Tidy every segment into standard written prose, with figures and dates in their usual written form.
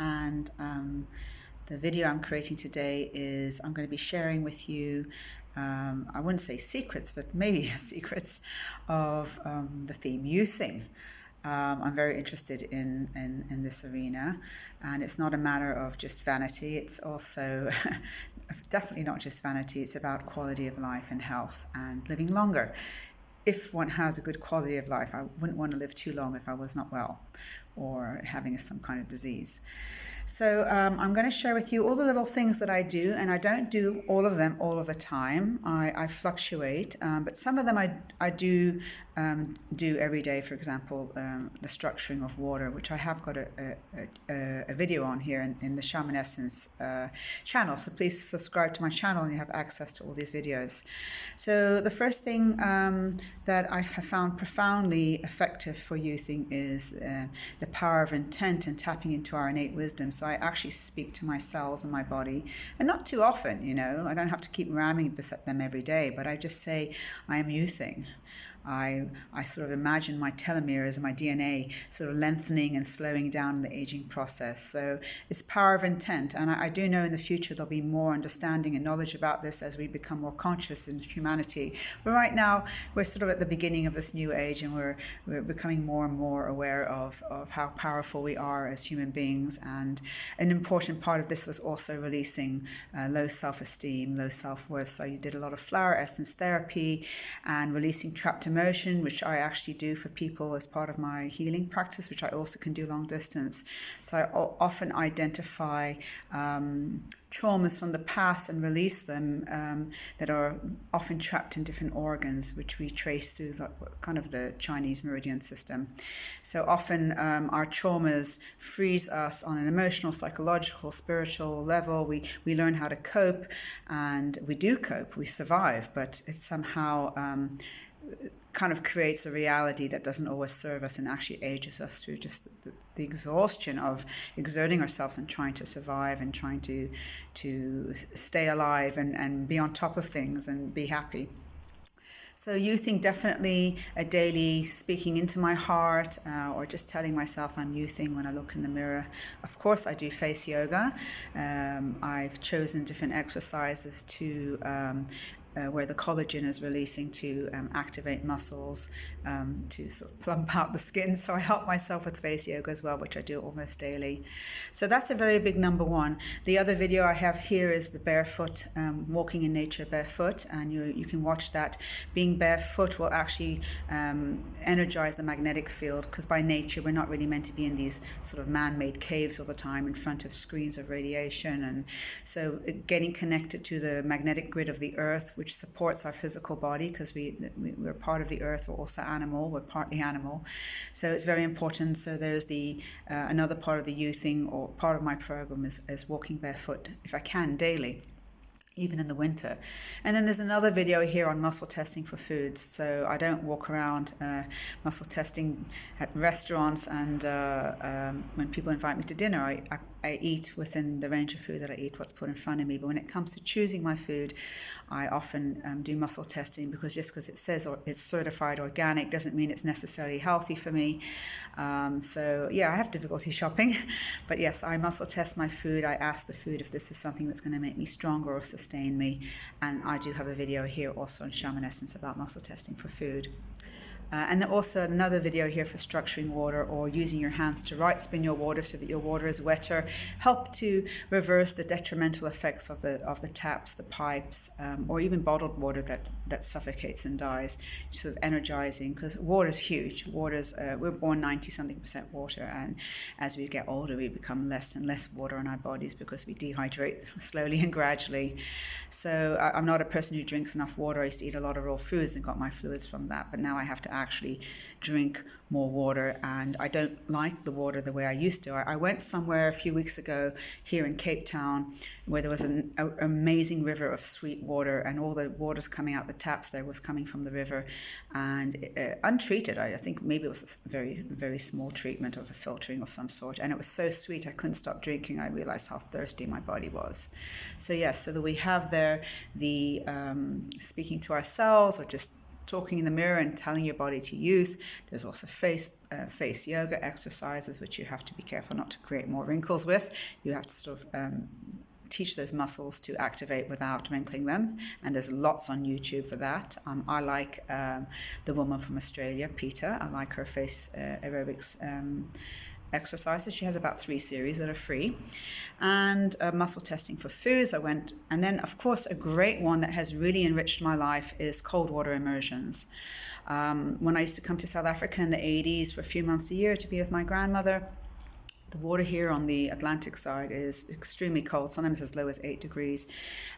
and the video I'm creating today is I'm going to be sharing with you, I wouldn't say secrets, but maybe secrets of the theme youthing. I'm very interested in this arena, and it's not a matter of just vanity. It's also definitely not just vanity. It's about quality of life and health and living longer. If one has a good quality of life, I wouldn't want to live too long if I was not well or having some kind of disease. So I'm going to share with you all the little things that I do, and I don't do all of them all of the time. I fluctuate, but some of them I do every day. For example, the structuring of water, which I have got a video on here in the Shaman Essence channel. So please subscribe to my channel and you have access to all these videos. So the first thing that I have found profoundly effective for youthing is the power of intent and tapping into our innate wisdom. So I actually speak to my cells and my body, and not too often, I don't have to keep ramming this at them every day, but I just say, I am youthing. I sort of imagine my telomeres and my DNA sort of lengthening and slowing down in the aging process. So it's power of intent. And I do know in the future there'll be more understanding and knowledge about this as we become more conscious in humanity. But right now we're sort of at the beginning of this new age, and we're becoming more and more aware of how powerful we are as human beings. And an important part of this was also releasing low self-esteem, low self-worth. So you did a lot of flower essence therapy and releasing trapped emotion, which I actually do for people as part of my healing practice, which I also can do long distance. So I often identify traumas from the past and release them that are often trapped in different organs, which we trace through kind of the Chinese meridian system. So often our traumas freeze us on an emotional, psychological, spiritual level. We learn how to cope, and we do cope, we survive, but it somehow kind of creates a reality that doesn't always serve us and actually ages us through just the exhaustion of exerting ourselves and trying to survive and trying to stay alive and be on top of things and be happy. So youthing, definitely a daily speaking into my heart, or just telling myself I'm youthing when I look in the mirror. Of course, I do face yoga. I've chosen different exercises to where the collagen is releasing to activate muscles, to sort of plump out the skin. So I help myself with face yoga as well, which I do almost daily. So that's a very big number one. The other video I have here is the barefoot, walking in nature barefoot, and you can watch that. Being barefoot will actually energize the magnetic field, because by nature we're not really meant to be in these sort of man-made caves all the time in front of screens of radiation. And so getting connected to the magnetic grid of the earth, which supports our physical body, because we're part of the earth. We're also animal, we're partly animal, so it's very important. So there's the another part of the youthing, or part of my program, is walking barefoot if I can daily, even in the winter. And then there's another video here on muscle testing for foods. So I don't walk around muscle testing at restaurants, and when people invite me to dinner, I eat within the range of food that I eat, what's put in front of me. But when it comes to choosing my food, I often do muscle testing, because just because it says it's certified organic doesn't mean it's necessarily healthy for me. So yeah, I have difficulty shopping, but yes, I muscle test my food. I ask the food if this is something that's going to make me stronger or sustain me. And I do have a video here also on Shaman Essence about muscle testing for food. And then also another video here for structuring water, or using your hands to right spin your water so that your water is wetter. Help to reverse the detrimental effects of the taps, the pipes, or even bottled water that suffocates and dies. Sort of energizing, because water is huge. We're born 90-something% water, and as we get older, we become less and less water in our bodies because we dehydrate slowly and gradually. So I'm not a person who drinks enough water. I used to eat a lot of raw foods and got my fluids from that, but now I have to actually drink more water, and I don't like the water the way I used to. I went somewhere a few weeks ago here in Cape Town where there was an amazing river of sweet water, and all the water's coming out the taps there was coming from the river, and untreated. I think maybe it was a very, very small treatment of a filtering of some sort, and it was so sweet I couldn't stop drinking. I realized how thirsty my body was. So yes, so that we have there the speaking to ourselves, or just talking in the mirror and telling your body to youth. There's also face yoga exercises, which you have to be careful not to create more wrinkles with. You have to sort of teach those muscles to activate without wrinkling them, and there's lots on YouTube for that. I like the woman from Australia, Peter. I like her face aerobics exercises. She has about 3 series that are free, and muscle testing for foods. And then of course a great one that has really enriched my life is cold water immersions. When I used to come to South Africa in the 80s for a few months a year to be with my grandmother, the water here on the Atlantic side is extremely cold, sometimes as low as 8 degrees.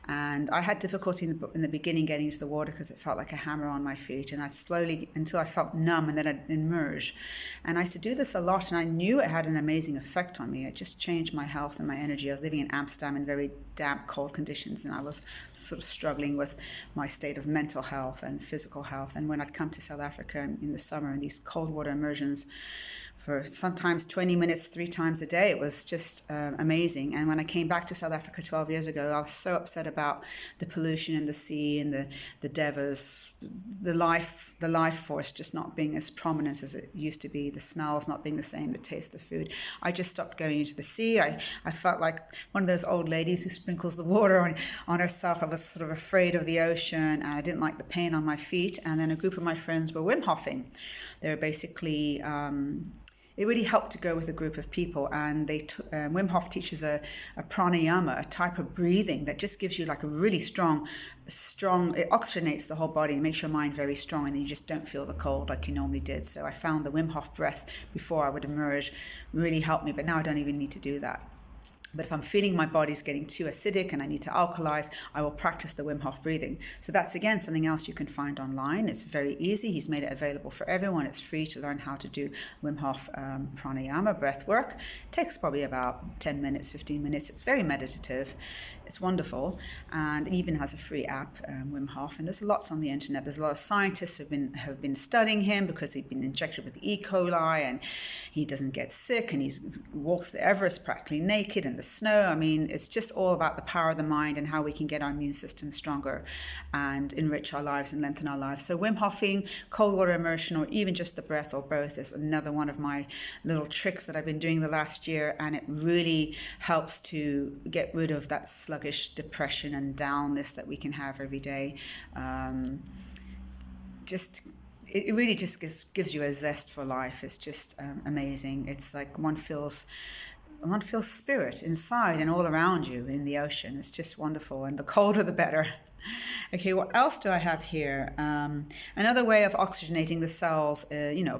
And I had difficulty in the beginning getting into the water because it felt like a hammer on my feet. And I slowly, until I felt numb, and then I'd immerse. And I used to do this a lot, and I knew it had an amazing effect on me. It just changed my health and my energy. I was living in Amsterdam in very damp, cold conditions, and I was sort of struggling with my state of mental health and physical health. And when I'd come to South Africa in the summer in these cold water immersions, for sometimes 20 minutes, 3 times a day. It was just amazing. And when I came back to South Africa 12 years ago, I was so upset about the pollution in the sea and the devers, the life force just not being as prominent as it used to be, the smells not being the same, the taste of the food. I just stopped going into the sea. I felt like one of those old ladies who sprinkles the water on herself. I was sort of afraid of the ocean, and I didn't like the pain on my feet. And then a group of my friends were Wimhoffing. They were basically... it really helped to go with a group of people, and Wim Hof teaches a pranayama, a type of breathing that just gives you like a really strong, it oxygenates the whole body and makes your mind very strong, and then you just don't feel the cold like you normally did. So I found the Wim Hof breath before I would emerge really helped me, but now I don't even need to do that. But if I'm feeling my body's getting too acidic and I need to alkalize, I will practice the Wim Hof breathing. So that's, again, something else you can find online. It's very easy. He's made it available for everyone. It's free to learn how to do Wim Hof pranayama, breath work. It takes probably about 10 minutes, 15 minutes. It's very meditative. It's wonderful, and it even has a free app, Wim Hof, and there's lots on the internet. There's a lot of scientists have been studying him because they've been injected with E. coli, and he doesn't get sick, and he walks the Everest practically naked in the snow. I mean, it's just all about the power of the mind and how we can get our immune system stronger and enrich our lives and lengthen our lives. So Wim Hofing, cold water immersion, or even just the breath or both is another one of my little tricks that I've been doing the last year, and it really helps to get rid of that sluggish depression and downness that we can have every day. It really just gives you a zest for life. It's just amazing. It's like one feels spirit inside and all around you in the ocean. It's just wonderful, and the colder the better. Okay, what else do I have here? Another way of oxygenating the cells,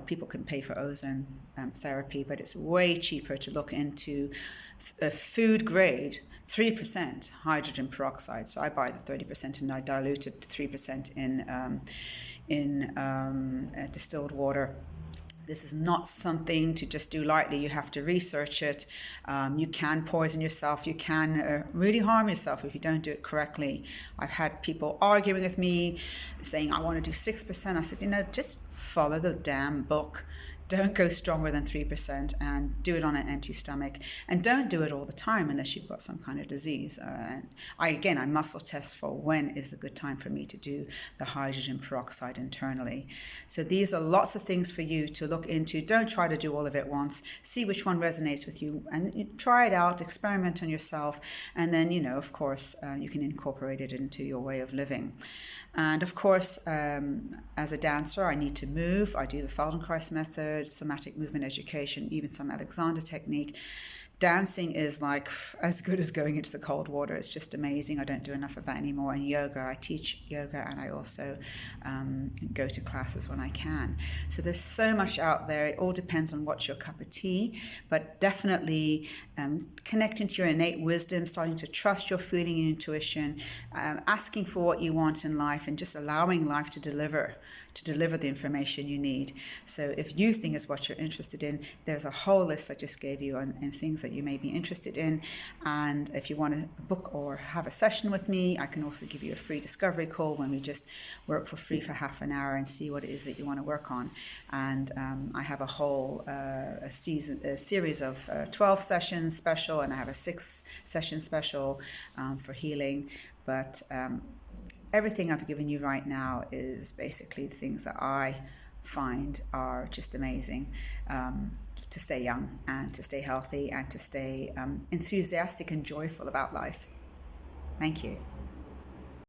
people can pay for ozone therapy, but it's way cheaper to look into food grade 3% hydrogen peroxide. So I buy the 30% and I dilute it to 3% in distilled water. This is not something to just do lightly. You have to research it. You can poison yourself. You can really harm yourself if you don't do it correctly. I've had people arguing with me, saying, I want to do 6%. I said, just follow the damn book. Don't go stronger than 3%, and do it on an empty stomach. And don't do it all the time unless you've got some kind of disease. I muscle test for when is a good time for me to do the hydrogen peroxide internally. So these are lots of things for you to look into. Don't try to do all of it once. See which one resonates with you and try it out, experiment on yourself. And then, of course, you can incorporate it into your way of living. And of course, as a dancer, I need to move. I do the Feldenkrais method, somatic movement education, even some Alexander technique. Dancing is like as good as going into the cold water. It's just amazing. I don't do enough of that anymore. And yoga, I teach yoga, and I also go to classes when I can. So there's so much out there. It all depends on what's your cup of tea, but definitely connecting to your innate wisdom, starting to trust your feeling and intuition, asking for what you want in life, and just allowing life to deliver the information you need. So if youthing is what you're interested in, there's a whole list I just gave you on things that you may be interested in. And if you want to book or have a session with me, I can also give you a free discovery call when we just work for free for half an hour and see what it is that you want to work on. And I have a whole series of 12 sessions special, and I have a 6-session special for healing. But everything I've given you right now is basically the things that I find are just amazing, to stay young and to stay healthy and to stay enthusiastic and joyful about life. Thank you.